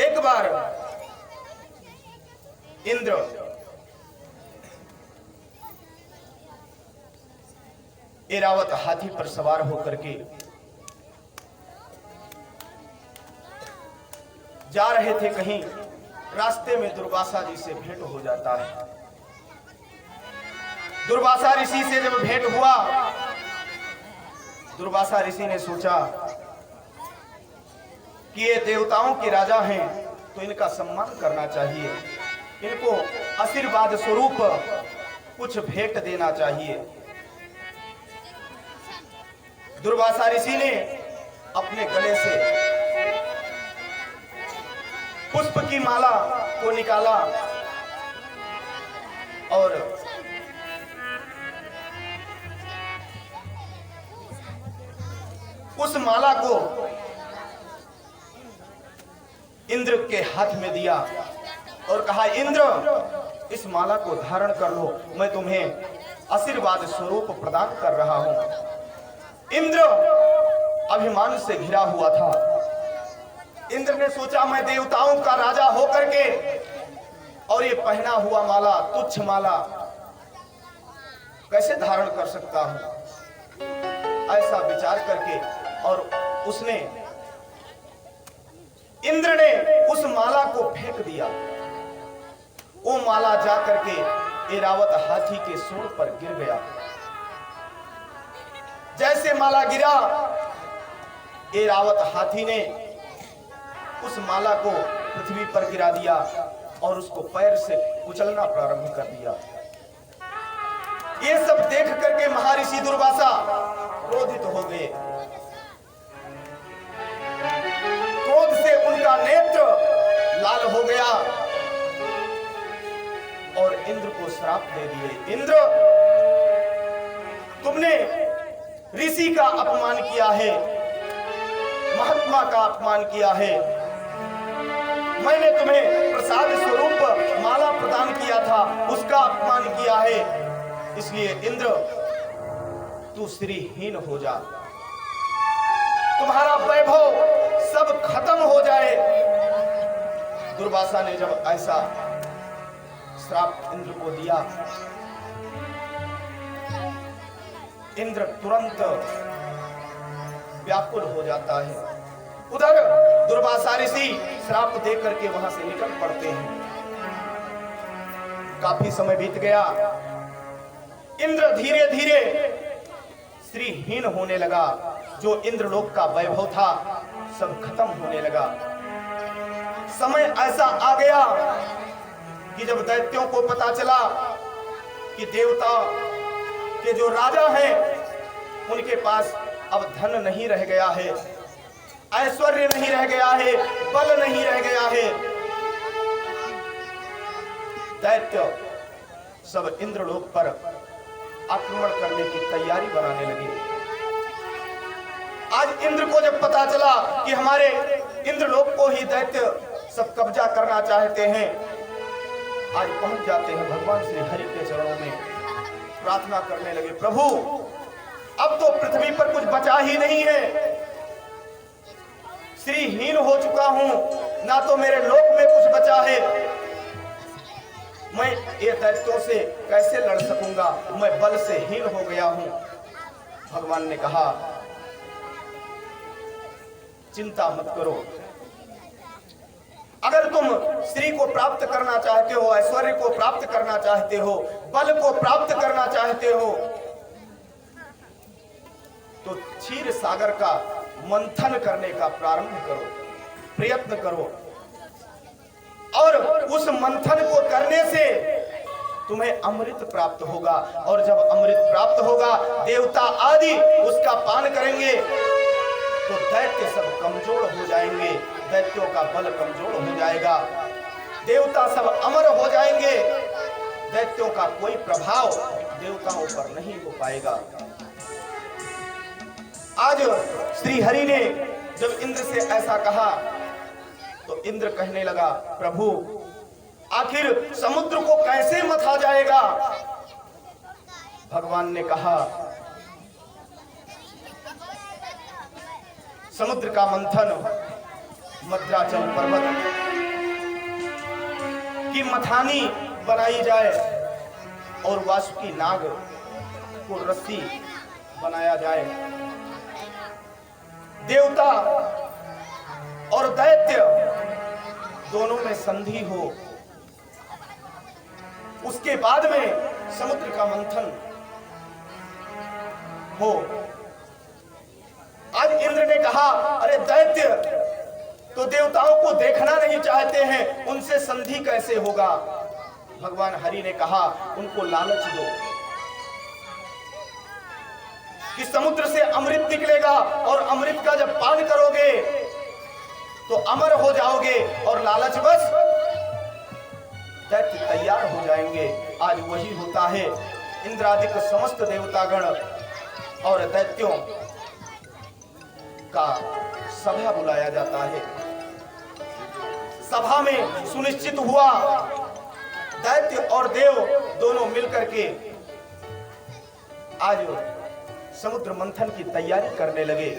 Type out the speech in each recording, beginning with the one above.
एक बार इंद्र ऐरावत हाथी पर सवार होकर के जा रहे थे। कहीं रास्ते में दुर्वासा जी से भेंट हो जाता है। दुर्वासा ऋषि से जब भेंट हुआ, दुर्वासा ऋषि ने सोचा कि ये देवताओं के राजा हैं तो इनका सम्मान करना चाहिए, इनको आशीर्वाद स्वरूप कुछ भेंट देना चाहिए। दुर्वासा ऋषि ने अपने गले से पुष्प की माला को निकाला और उस माला को इंद्र के हाथ में दिया और कहा, इंद्र इस माला को धारण कर लो, मैं तुम्हें आशीर्वाद स्वरूप प्रदान कर रहा हूं। इंद्र अभिमान से घिरा हुआ था। इंद्र ने सोचा मैं देवताओं का राजा होकर के और ये पहना हुआ माला, तुच्छ माला कैसे धारण कर सकता हूं। ऐसा विचार करके और उसने इंद्र ने उस माला को फेंक दिया। वो माला जा करके ऐरावत हाथी के सूंड पर गिर गया। जैसे माला गिरा, ऐरावत हाथी ने उस माला को पृथ्वी पर गिरा दिया और उसको पैर से कुचलना प्रारंभ कर दिया। ये सब देख करके महर्षि दुर्वासा क्रोधित हो गए। क्रोध से उनका नेत्र लाल हो गया और इंद्र को श्राप दे दिए। इंद्र, तुमने ऋषि का अपमान किया है, महात्मा का अपमान किया है। मैंने तुम्हें प्रसाद स्वरूप माला प्रदान किया था, उसका अपमान किया है। इसलिए इंद्र, तू श्रीहीन हो जा, तुम्हारा वैभव सब खत्म हो जाए। दुर्वासा ने जब ऐसा श्राप इंद्र को दिया, इंद्र तुरंत व्याकुल हो जाता है। उधर दुर्वासा ऋषि श्राप दे करके वहां से निकल पड़ते हैं। काफी समय बीत गया। इंद्र धीरे धीरे श्रीहीन होने लगा। जो इंद्रलोक का वैभव था सब खत्म होने लगा। समय ऐसा आ गया कि जब दैत्यों को पता चला कि देवता के जो राजा हैं उनके पास अब धन नहीं रह गया है, ऐश्वर्य नहीं रह गया है, बल नहीं रह गया है, दैत्य सब इंद्रलोक पर आक्रमण करने की तैयारी बनाने लगे। आज इंद्र को जब पता चला कि हमारे इंद्रलोक को ही दैत्य सब कब्जा करना चाहते हैं, आज पहुंच जाते हैं भगवान श्री हरि के चरणों में, प्रार्थना करने लगे, प्रभु अब तो पृथ्वी पर कुछ बचा ही नहीं है, श्रीहीन हो चुका हूं, ना तो मेरे लोक में कुछ बचा है, मैं ये दैत्यों से कैसे लड़ सकूंगा, मैं बल से हीन हो गया हूं। भगवान ने कहा, चिंता मत करो, अगर तुम श्री को प्राप्त करना चाहते हो, ऐश्वर्य को प्राप्त करना चाहते हो, बल को प्राप्त करना चाहते हो, तो क्षीर सागर का मंथन करने का प्रारंभ करो, प्रयत्न करो, और उस मंथन को करने से तुम्हें अमृत प्राप्त होगा, और जब अमृत प्राप्त होगा देवता आदि उसका पान करेंगे तो दैत्य सब कमजोर हो जाएंगे, दैत्यों का बल कमजोर हो जाएगा, देवता सब अमर हो जाएंगे, दैत्यों का कोई प्रभाव देवताओं पर नहीं हो पाएगा। आज श्री हरि ने जब इंद्र से ऐसा कहा तो इंद्र कहने लगा, प्रभु आखिर समुद्र को कैसे मथा जाएगा। भगवान ने कहा, समुद्र का मंथन मद्राचल पर्वत कि मथानी बनाई जाए और वासुकी नाग को रस्सी बनाया जाए। देवता और दैत्य दोनों में संधि हो, उसके बाद में समुद्र का मंथन हो। आज इंद्र ने कहा, अरे दैत्य तो देवताओं को देखना नहीं चाहते हैं, उनसे संधि कैसे होगा? भगवान हरि ने कहा, उनको लालच दो कि समुद्र से अमृत निकलेगा और अमृत का जब पान करोगे तो अमर हो जाओगे और लालच बस दैत्य तैयार हो जाएंगे। आज वही होता है। इंद्रादिक समस्त देवतागण और दैत्यों का सभा बुलाया जाता है। सभा में सुनिश्चित हुआ दैत्य और देव दोनों मिलकर के आज समुद्र मंथन की तैयारी करने लगे।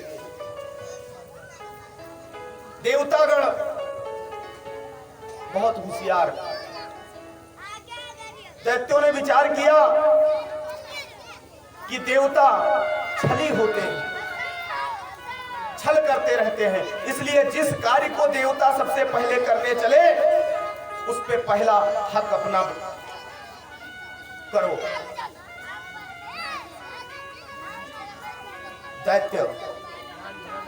देवतागण बहुत होशियार, दैत्यों ने विचार किया कि देवता छली होते हैं, छल करते रहते हैं, इसलिए जिस कार्य को देवता सबसे पहले करने चले उस पे पहला हक अपना करो। दैत्य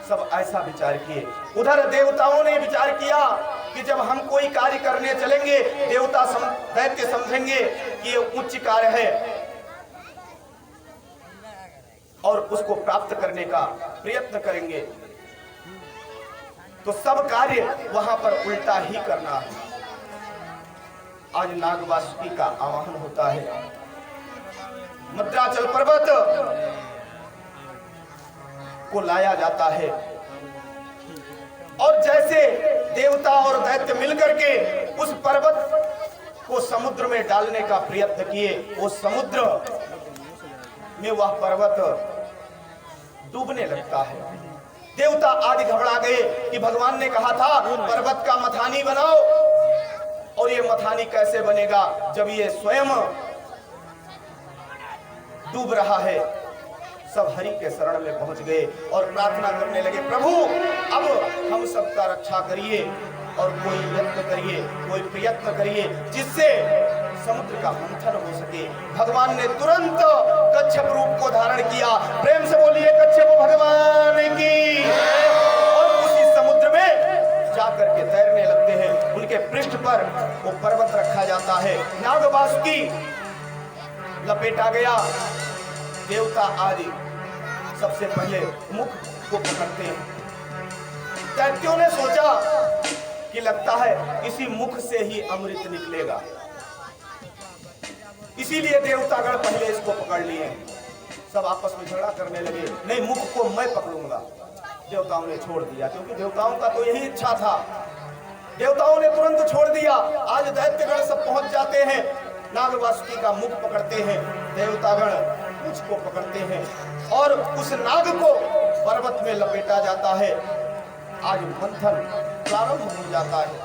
सब ऐसा विचार किए। उधर देवताओं ने विचार किया कि जब हम कोई कार्य करने चलेंगे दैत्य समझेंगे कि ये उच्च कार्य है और उसको प्राप्त करने का प्रयत्न करेंगे, तो सब कार्य वहां पर उल्टा ही करना है। आज नाग वासुकी का आवाहन होता है। मद्राचल पर्वत को लाया जाता है और जैसे देवता और दैत्य मिलकर के उस पर्वत को समुद्र में डालने का प्रयत्न किए, वो समुद्र में वह पर्वत डूबने लगता है। देवता आदि घबरा गए कि भगवान ने कहा था पर्वत का मथानी बनाओ, और ये मथानी कैसे बनेगा जब ये स्वयं डूब रहा है। सब हरि के शरण में पहुंच गए और प्रार्थना करने लगे, प्रभु अब हम सबका रक्षा करिए और कोई यत्न करिए, कोई प्रयत्न करिए जिससे समुद्र का मंथन हो सके। भगवान ने तुरंत कच्छप रूप को धारण किया। प्रेम से बोलिए कच्छप भगवान की। और उसी समुद्र में जाकर के तैरने लगते हैं। उनके पृष्ठ पर वो पर्वत रखा जाता है, नाग वासुकी लपेटा गया। देवता आदि सबसे पहले मुख को पकड़ते हैं। दैत्यों ने सोचा कि लगता है इसी मुख से ही अमृत निकलेगा, इसीलिए देवतागण पहले इसको पकड़ लिए। सब आपस में झगड़ा करने लगे, नहीं मुख को मैं पकड़ूंगा। देवताओं ने छोड़ दिया, क्योंकि देवताओं का तो यही इच्छा था। देवताओं ने तुरंत छोड़ दिया। आज दैत्यगण सब पहुंच जाते हैं, नाग वासुकी का मुख पकड़ते हैं, देवतागण मुझ को पकड़ते हैं और उस नाग को पर्वत में लपेटा जाता है। आज मंथन प्रारंभ हो जाता है।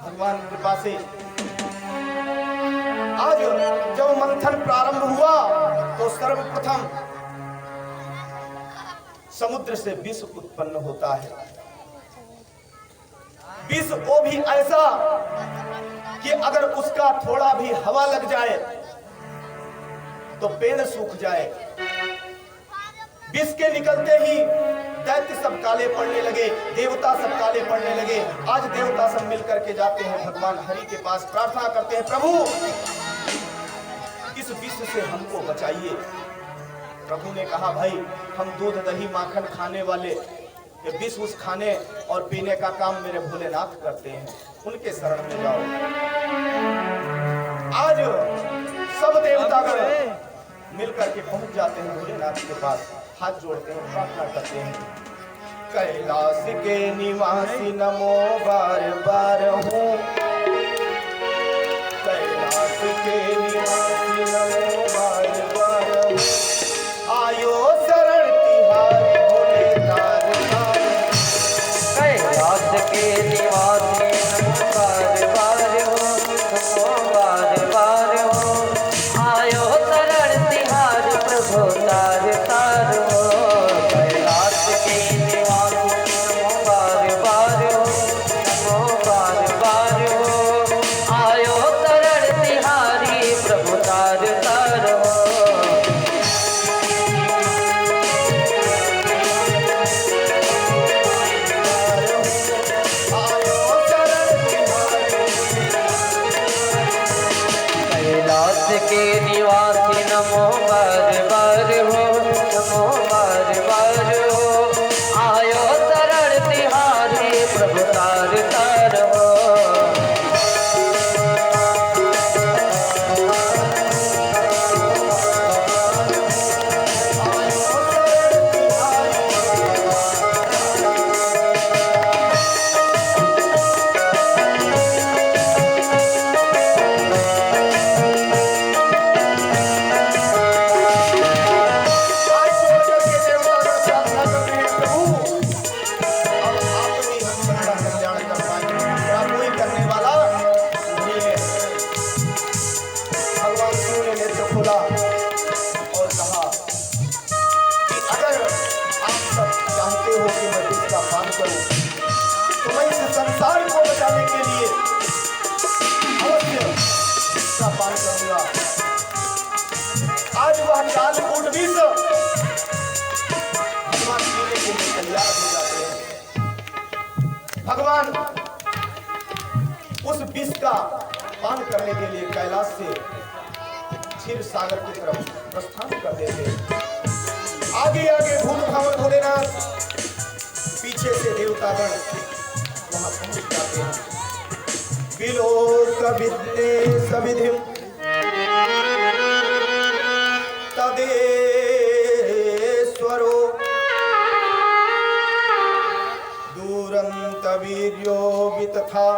भगवान की कृपा से आज जब मंथन प्रारंभ हुआ तो सर्वप्रथम समुद्र से विष उत्पन्न होता है। विष वो भी ऐसा कि अगर उसका थोड़ा भी हवा लग जाए तो पेड़ सूख जाए। विष के निकलते ही दैत्य सब काले पड़ने लगे, देवता सब काले पड़ने लगे। आज देवता सब मिलकर के जाते हैं भगवान हरि के पास, प्रार्थना करते हैं, प्रभु इस विष से हमको बचाइए। प्रभु ने कहा, भाई हम दूध दही माखन खाने वाले, ये विष उस खाने और पीने का काम मेरे भोलेनाथ करते हैं, उनके शरण में जाओ। आज सब देवतागण मिलकर के पहुंच जाते हैं भोलेनाथ के पास, हाथ जोड़ते हैं, प्रार्थना करते हैं। कैलाश के निवासी नमो बार बार हूँ, कैलाश के निवासी नमो बार बार हूँ, आयो शरण तिहारी भोले तार तार। कैलाश के निवासी नमो बार बार हूँ, करूं तो मैं इस संसार को बचाने के लिए अवश्य इसका पान करूंगा। आज वह कालकूट विष भगवान पीने के लिए तैयार हो जाते हैं। भगवान उस विष का पान करने के लिए कैलाश से क्षीर सागर की तरफ प्रस्थान करते थे। आगे आगे भूत भावन भोलेनाथ, पीछे से देवतागण वहां पहुंच जाते हैं। विलोक विद्ये सविधिम तदेश्वरो दूरंत वीर्यो वितथा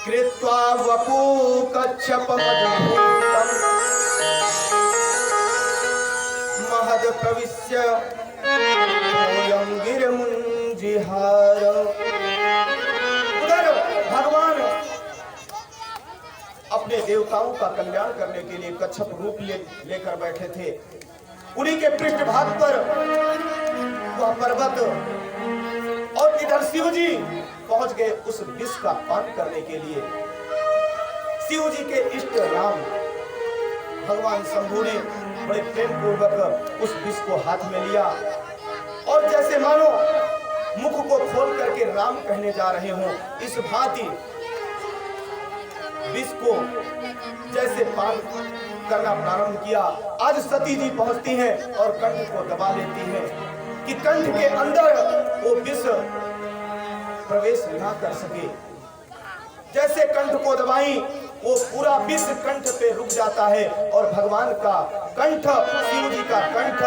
कृत्वा वपू कच्छपमद्भूतम् महद प्रविश्य ओयं गिरिमुञ्जिहार। उधर भगवान अपने देवताओं का कल्याण करने के लिए कच्छप रूप लेकर बैठे थे। उन्हीं के पृष्ठभाग पर वह पर्वत और इधर शिव जी पहुंच गए उस विष का पान करने के लिए। शिव जी के इष्ट राम भगवान शंभु ने बड़े प्रेम पूर्वक उस विष को हाथ में लिया और जैसे मानो मुख को खोल करके राम कहने जा रहे हों, इस भांति विष को जैसे पान करना प्रारंभ किया। आज सती जी पहुंचती हैं और कंठ को दबा लेती हैं कि कंठ के अंदर वो विष प्रवेश ना कर सके। जैसे कंठ को दबाई वो पूरा विष कंठ पे रुक जाता है और भगवान का कंठ, शिव जी का कंठ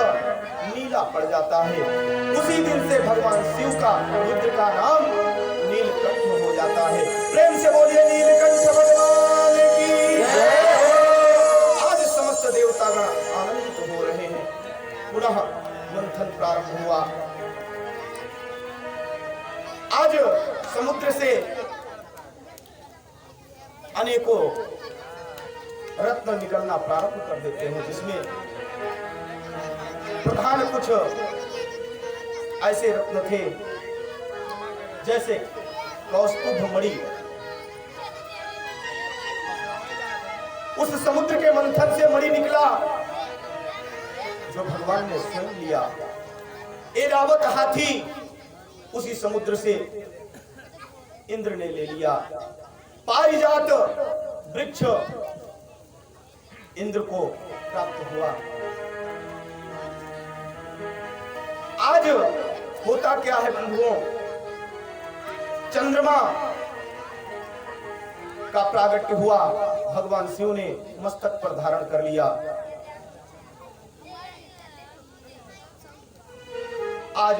नीला पड़ जाता है। उसी दिन से भगवान शिव का, रुद्र का नाम नीलकंठ हो जाता है। प्रेम से बोलिए नीलकंठ भगवान की जय। आज समस्त देवतागण आनंदित हो रहे हैं। पुनः मंथन प्रारंभ हुआ। आज समुद्र से अनेकों रत्न निकलना प्रारंभ कर देते हैं, जिसमें प्रधान कुछ ऐसे रत्न थे जैसे कौस्तुभ मणि। उस समुद्र के मंथन से मणि निकला जो भगवान ने स्वयं लिया। ऐरावत हाथी उसी समुद्र से इंद्र ने ले लिया। पारिजात वृक्ष इंद्र को प्राप्त हुआ। आज होता क्या है बंधुओं, चंद्रमा का प्रागट्य हुआ, भगवान शिव ने मस्तक पर धारण कर लिया। आज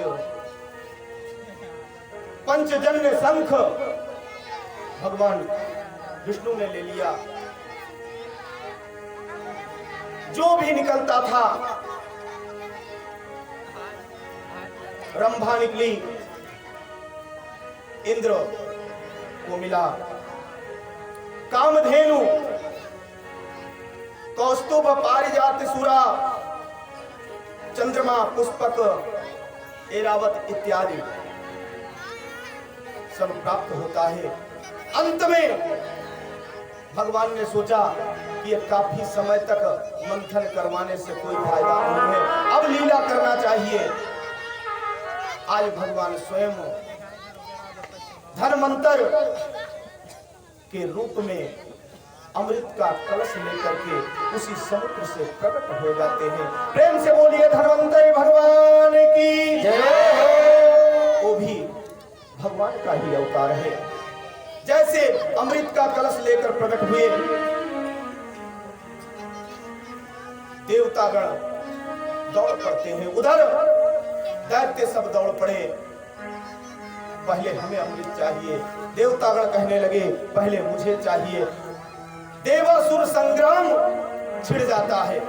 पंचजन्य शंख भगवान विष्णु ने ले लिया। जो भी निकलता था, रंभा निकली, इंद्र को मिला। कामधेनु, कौस्तुभ, पारिजात, सुरा, चंद्रमा, पुष्पक, ऐरावत इत्यादि सब प्राप्त होता है। अंत में भगवान ने सोचा कि ये काफी समय तक मंथन करवाने से कोई फायदा नहीं है, अब लीला करना चाहिए। आज भगवान स्वयं धर्मांतर के रूप में अमृत का कलश लेकर के उसी समुद्र से प्रकट हो जाते हैं। प्रेम से बोलिए धर्मांतर भगवान की जय। वो भी भगवान का ही अवतार है। जैसे अमृत का कलश लेकर प्रकट हुए, देवतागण दौड़ पड़ते हैं। उधर दैत्य सब दौड़ पड़े, पहले हमें अमृत चाहिए। देवतागण कहने लगे पहले मुझे चाहिए। देवासुर संग्राम छिड़ जाता है।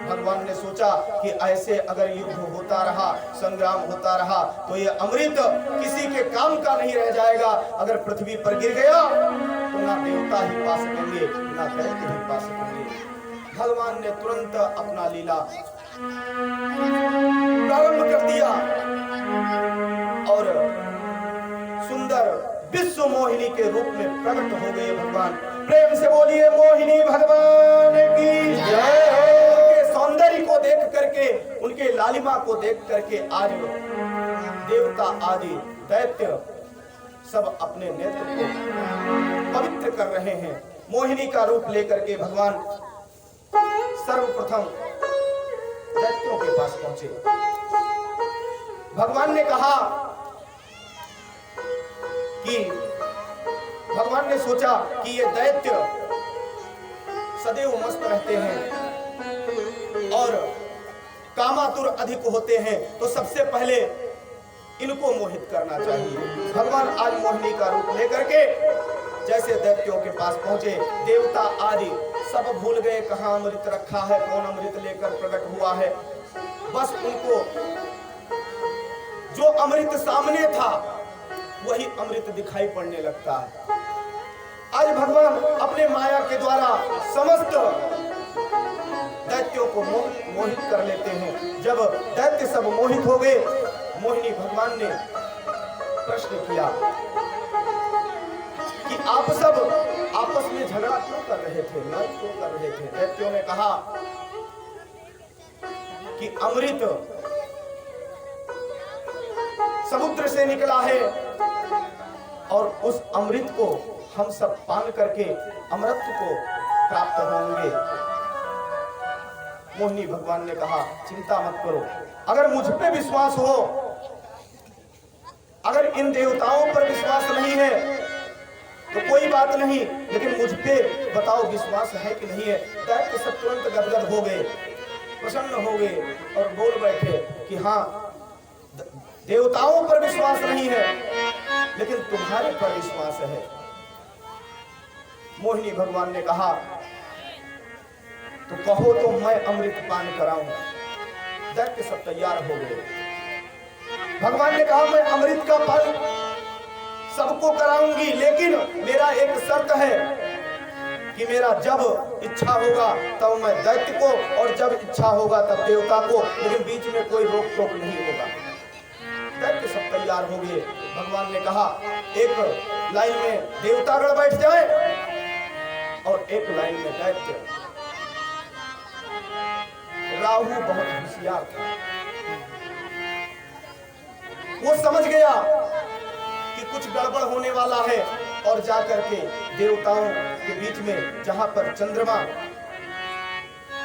भगवान ने सोचा कि ऐसे अगर युद्ध होता रहा, संग्राम होता रहा, तो ये अमृत किसी के काम का नहीं रह जाएगा। अगर पृथ्वी पर गिर गया तो ना देवता ही पा सकेंगे, ना दैत्य ही पा सकेंगे। भगवान ने तुरंत अपना लीला प्रारंभ कर दिया और सुंदर विश्व मोहिनी के रूप में प्रकट हो गए भगवान। प्रेम से बोलिए मोहिनी भगवान की जय हो। उनके सौंदर्य को देख करके, उनके लालिमा को देख करके आज देवता आदि दैत्य सब अपने नेत्र को पवित्र कर रहे हैं। मोहिनी का रूप लेकर के भगवान सर्वप्रथम दैत्यों के पास पहुंचे। भगवान ने कहा कि भगवान ने सोचा कि ये दैत्य सदैव मस्त रहते हैं और कामातुर अधिक होते हैं, तो सबसे पहले इनको मोहित करना चाहिए। भगवान आज मोहिनी का रूप लेकर के जैसे दैत्यों के पास पहुंचे, देवता आदि सब भूल गए कहां अमृत रखा है, कौन अमृत लेकर प्रकट हुआ है। बस उनको जो अमृत सामने था वही अमृत दिखाई पड़ने लगता है। आज भगवान अपने माया के द्वारा समस्त दैत्यों को मोहित कर लेते हैं। जब दैत्य सब मोहित हो गए, मोहिनी भगवान ने प्रश्न किया कि आप सब आपस में झगड़ा क्यों कर रहे थे, लड़ क्यों कर रहे थे। दैत्यों ने कहा कि अमृत समुद्र से निकला है और उस अमृत को हम सब पान करके अमृत को प्राप्त होंगे। मोहिनी भगवान ने कहा चिंता मत करो, अगर मुझ पे विश्वास हो, अगर इन देवताओं पर विश्वास नहीं है तो कोई बात नहीं, लेकिन मुझ पे बताओ विश्वास है कि नहीं है। दैत्य सब तुरंत गदगद हो गए, प्रसन्न हो गए और बोल बैठे कि हाँ, देवताओं पर विश्वास नहीं है लेकिन तुम्हारे पर विश्वास है। मोहिनी भगवान ने कहा तो कहो तो मैं अमृत पान कराऊं। दैत्य सब तैयार हो गए। भगवान ने कहा मैं अमृत का पान सबको कराऊंगी, लेकिन मेरा एक शर्त है कि मेरा जब इच्छा होगा तब मैं दैत्य को और जब इच्छा होगा तब देवता को, लेकिन बीच में कोई रोक टोक नहीं होगा। दैत्य सब तैयार हो गए। भगवान ने कहा एक लाइन में देवतागण बैठ जाए और एक लाइन में दैत्य। राहु बहुत होशियार था, वो समझ गया कि कुछ गड़बड़ होने वाला है और जाकर के देवताओं के बीच में जहां पर चंद्रमा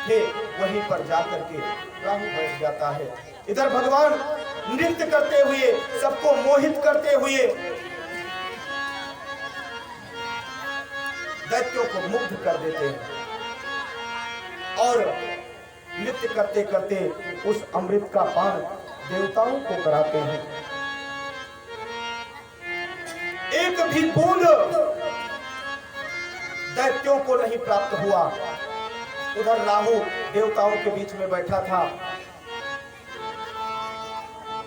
थे वहीं पर जाकर के राहु बैठ जाता है। इधर भगवान नृत्य करते हुए, सबको मोहित करते हुए दैत्यों को मुग्ध कर देते हैं और नृत्य करते करते उस अमृत का पान देवताओं को कराते हैं। एक भी बूंद दैत्यों को नहीं प्राप्त हुआ। उधर राहु देवताओं के बीच में बैठा था।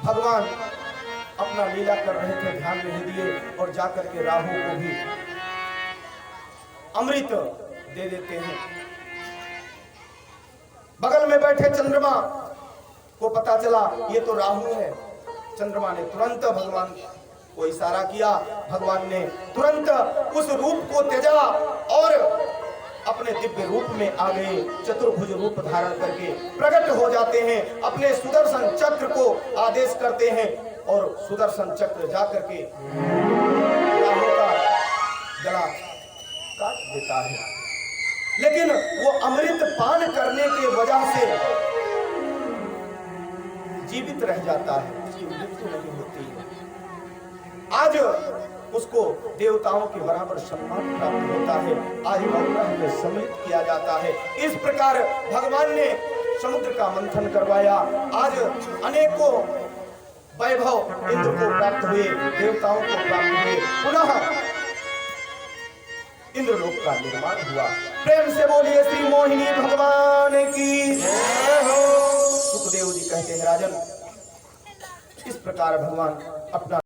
भगवान अपना लीला कर रहे थे, ध्यान नहीं दिए और जाकर के राहु को भी अमृत दे देते हैं। बगल में बैठे चंद्रमा को पता चला ये तो राहु है। चंद्रमा ने तुरंत भगवान को इशारा किया। भगवान ने तुरंत उस रूप को त्यजा और अपने दिव्य रूप में आ गए। चतुर्भुज रूप धारण करके प्रकट हो जाते हैं। अपने सुदर्शन चक्र को आदेश करते हैं और सुदर्शन चक्र जाकर के राहु का गला काट देता है। लेकिन वो अमृत पान करने की वजह से जीवित रह जाता है, उसकी मृत्यु नहीं होती है। आज उसको देवताओं के बराबर सम्मान प्राप्त होता है। आज नवग्रह में सम्मिलित किया जाता है। इस प्रकार भगवान ने समुद्र का मंथन करवाया। आज अनेकों वैभव इंद्र को प्राप्त हुए, देवताओं को प्राप्त हुए। पुनः इंद्रलोक का निर्माण हुआ। प्रेम से बोलिए श्री मोहिनी भगवान की जय हो। सुखदेव जी कहते हैं राजन, इस प्रकार भगवान अपना